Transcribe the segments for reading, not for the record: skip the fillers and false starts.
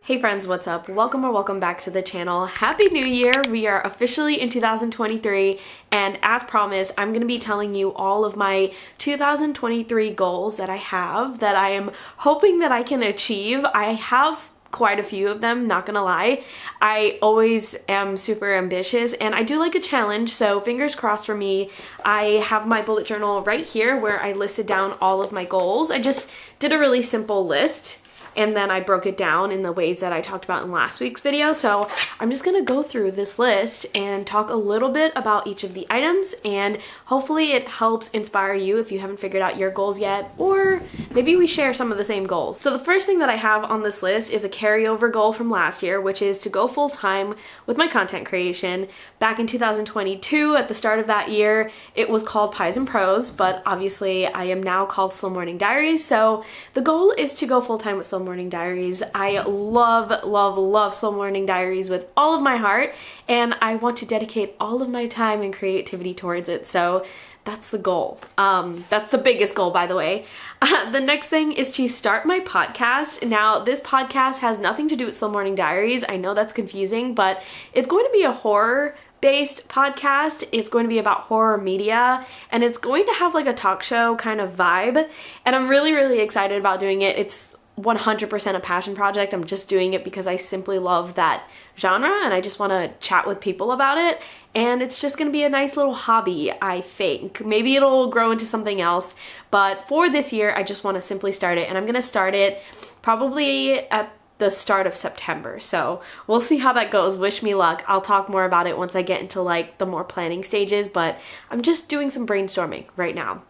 Hey friends, what's up? Welcome or welcome back to the channel. Happy New Year! We are officially in 2023, and as promised, I'm going to be telling you all of my 2023 goals that I have that I am hoping that I can achieve. I have quite a few of them, not gonna lie. I always am super ambitious and I do like a challenge, so fingers crossed for me. I have my bullet journal right here where I listed down all of my goals. I just did a really simple list and then I broke it down in the ways that I talked about in last week's video. So I'm just gonna go through this list and talk a little bit about each of the items, and hopefully it helps inspire you if you haven't figured out your goals yet, or maybe we share some of the same goals. So the first thing that I have on this list is a carryover goal from last year, which is to go full time with my content creation. Back in 2022, at the start of that year, it was called Pies and Pros, but obviously I am now called Slow Morning Diaries. So the goal is to go full time with Slow Morning Diaries. I love Slow Morning Diaries with all of my heart, and I want to dedicate all of my time and creativity towards it. So that's the goal. That's the biggest goal, by the way. The next thing is to start my podcast. Now, this podcast has nothing to do with Slow Morning Diaries. I know that's confusing, but it's going to be a horror-based podcast. It's going to be about horror media, and it's going to have like a talk show kind of vibe, and I'm really excited about doing it. It's 100% a passion project. I'm just doing it because I simply love that genre and I just want to chat with people about it, and it's just going to be a nice little hobby, I think. Maybe it'll grow into something else, but for this year I just want to simply start it, and I'm going to start it probably at the start of September. So we'll see how that goes. Wish me luck. I'll talk more about it once I get into like the more planning stages, but I'm just doing some brainstorming right now.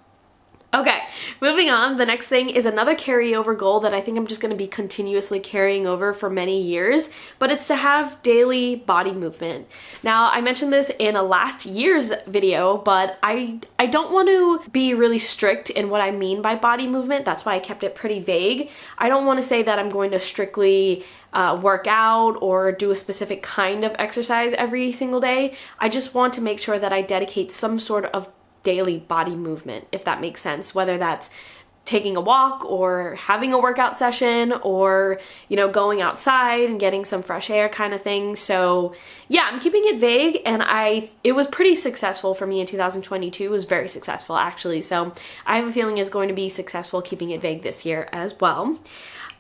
Okay, moving on. The next thing is another carryover goal that I think I'm just going to be continuously carrying over for many years, but it's to have daily body movement. Now, I mentioned this in a last year's video, but I don't want to be really strict in what I mean by body movement. That's why I kept it pretty vague. I don't want to say that I'm going to strictly work out or do a specific kind of exercise every single day. I just want to make sure that I dedicate some sort of daily body movement, if that makes sense, whether that's taking a walk or having a workout session or, you know, going outside and getting some fresh air kind of thing. So yeah, I'm keeping it vague, and it was pretty successful for me in 2022. It was very successful actually. So I have a feeling it's going to be successful keeping it vague this year as well.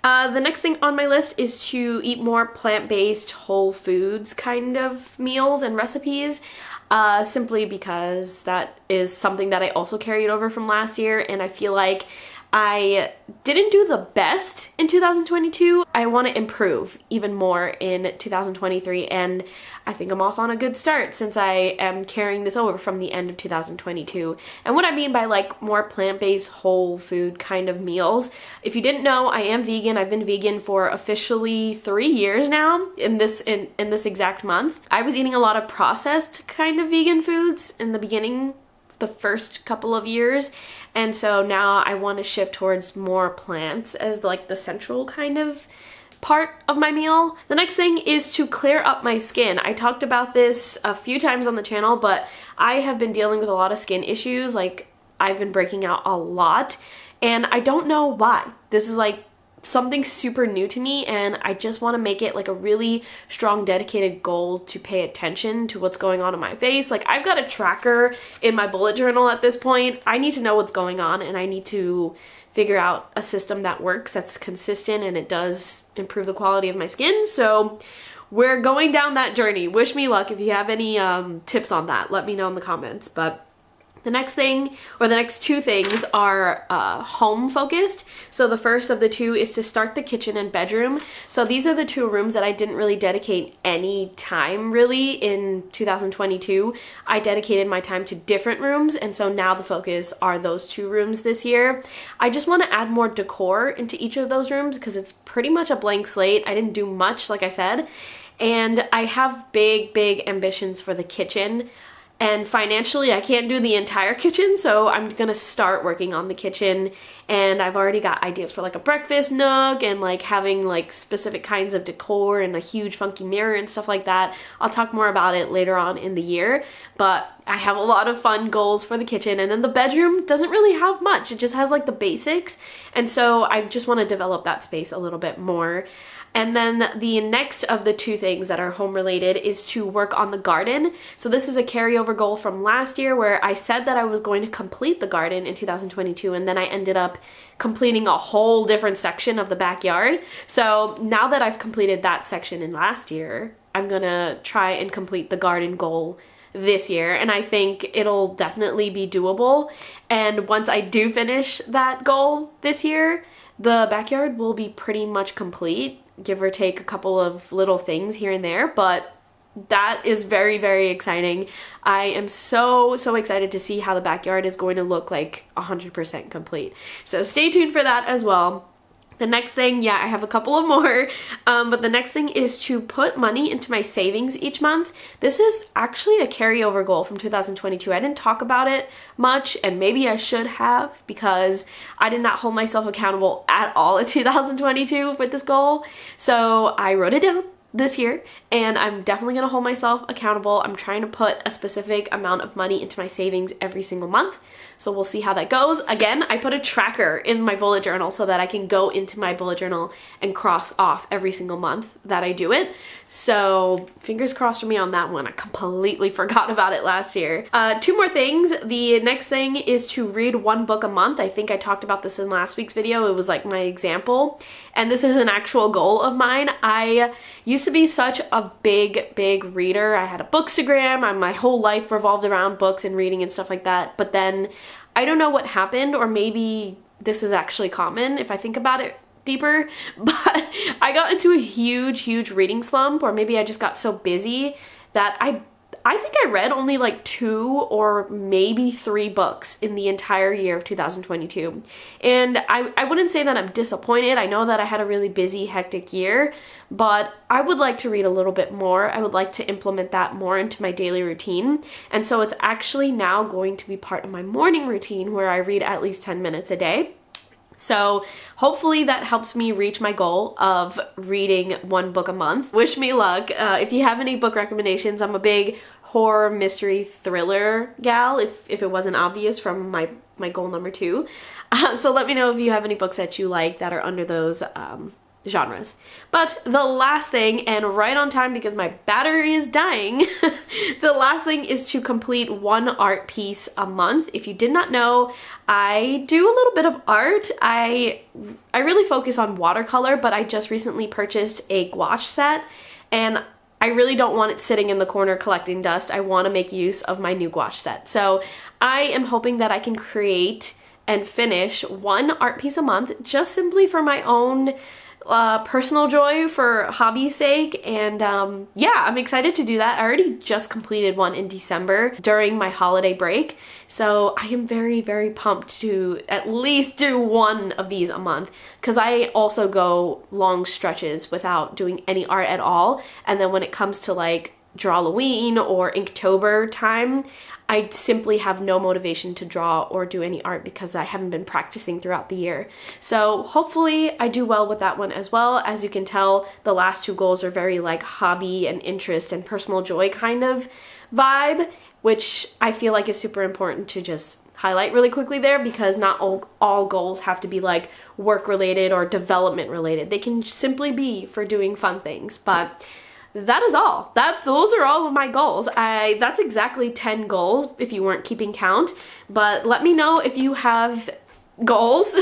The next thing on my list is to eat more plant-based, whole foods kind of meals and recipes. Simply because that is something that I also carried over from last year, and I feel like I didn't do the best in 2022. I want to improve even more in 2023, and I think I'm off on a good start since I am carrying this over from the end of 2022. And what I mean by like more plant-based whole food kind of meals, if you didn't know, I am vegan. I've been vegan for officially 3 years now in this exact month. I was eating a lot of processed kind of vegan foods in the beginning, the first couple of years, and so now I want to shift towards more plants as like the central kind of part of my meal. The next thing is to clear up my skin. I talked about this a few times on the channel, but I have been dealing with a lot of skin issues. Like, I've been breaking out a lot, and I don't know why. This is like something super new to me, and I just want to make it like a really strong, dedicated goal to pay attention to what's going on in my face. Like, I've got a tracker in my bullet journal at this point. I need to know what's going on, and I need to figure out a system that works, that's consistent, and it does improve the quality of my skin. So we're going down that journey. Wish me luck. If you have any tips on that, let me know in the comments. But the next thing, or the next two things, are home focused. So the first of the two is to start the kitchen and bedroom. So these are the two rooms that I didn't really dedicate any time really in 2022. I dedicated my time to different rooms, and so now the focus are those two rooms this year. I just want to add more decor into each of those rooms because it's pretty much a blank slate. I didn't do much, like I said, and I have big ambitions for the kitchen. And financially, I can't do the entire kitchen, so I'm gonna start working on the kitchen, and I've already got ideas for like a breakfast nook and like having like specific kinds of decor and a huge funky mirror and stuff like that. I'll talk more about it later on in the year, but I have a lot of fun goals for the kitchen, and then the bedroom doesn't really have much. It just has like the basics, and so I just want to develop that space a little bit more. And then the next of the two things that are home related is to work on the garden. So this is a carryover goal from last year where I said that I was going to complete the garden in 2022, and then I ended up completing a whole different section of the backyard. So now that I've completed that section in last year, I'm gonna try and complete the garden goal this year, and I think it'll definitely be doable. And once I do finish that goal this year, the backyard will be pretty much complete, give or take a couple of little things here and there, but that is very, very exciting. I am so excited to see how the backyard is going to look like 100% complete. So stay tuned for that as well. The next thing, yeah, I have a couple of more, but the next thing is to put money into my savings each month. This is actually a carryover goal from 2022. I didn't talk about it much, and maybe I should have, because I did not hold myself accountable at all in 2022 with this goal. So I wrote it down this year, and I'm definitely gonna hold myself accountable. I'm trying to put a specific amount of money into my savings every single month, so we'll see how that goes. Again, I put a tracker in my bullet journal so that I can go into my bullet journal and cross off every single month that I do it. So fingers crossed for me on that one. I completely forgot about it last year. Two more things. The next thing is to read one book a month. I think I talked about this in last week's video. It was like my example, and this is an actual goal of mine. I used to be such a big reader. I had a bookstagram. My whole life revolved around books and reading and stuff like that. But then I don't know what happened, or maybe this is actually common if I think about it deeper, but I got into a huge reading slump, or maybe I just got so busy that I think I read only like 2 or maybe 3 books in the entire year of 2022. And I wouldn't say that I'm disappointed. I know that I had a really busy, hectic year, but I would like to read a little bit more. I would like to implement that more into my daily routine. And so it's actually now going to be part of my morning routine where I read at least 10 minutes a day. So hopefully that helps me reach my goal of reading 1 book a month. Wish me luck. If you have any book recommendations, I'm a big horror, mystery, thriller gal, if it wasn't obvious from my goal number 2. So let me know if you have any books that you like that are under those genres. But the last thing, and right on time because my battery is dying, the last thing is to complete 1 art piece a month. If you did not know, I do a little bit of art. I really focus on watercolor, but I just recently purchased a gouache set, and I really don't want it sitting in the corner collecting dust. I want to make use of my new gouache set. So I am hoping that I can create and finish 1 art piece a month, just simply for my own personal joy, for hobby's sake. And yeah, I'm excited to do that. I already just completed one in December during my holiday break, so I am very pumped to at least do 1 of these a month, because I also go long stretches without doing any art at all, and then when it comes to like Drawloween or Inktober time, I simply have no motivation to draw or do any art because I haven't been practicing throughout the year. So hopefully I do well with that one as well. As you can tell, the last 2 goals are very like hobby and interest and personal joy kind of vibe, which I feel like is super important to just highlight really quickly there, because not all goals have to be like work related or development related. They can simply be for doing fun things. But that is all. Those are all of my goals. That's exactly 10 goals if you weren't keeping count. But let me know if you have goals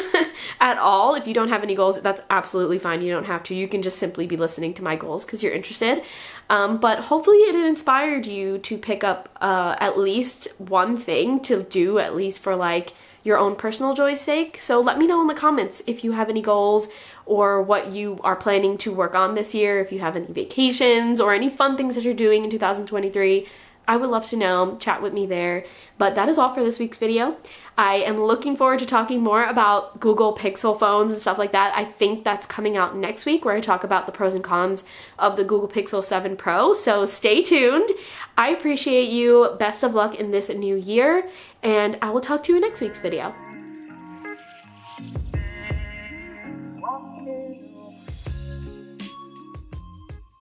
at all. If you don't have any goals, that's absolutely fine. You don't have to. You can just simply be listening to my goals because you're interested. But hopefully it inspired you to pick up at least 1 thing to do, at least for like your own personal joy's sake. So let me know in the comments if you have any goals or what you are planning to work on this year, if you have any vacations or any fun things that you're doing in 2023. I would love to know. Chat with me there. But that is all for this week's video. I am looking forward to talking more about Google Pixel phones and stuff like that. I think that's coming out next week, where I talk about the pros and cons of the Google Pixel 7 Pro. So stay tuned. I appreciate you. Best of luck in this new year, and I will talk to you in next week's video.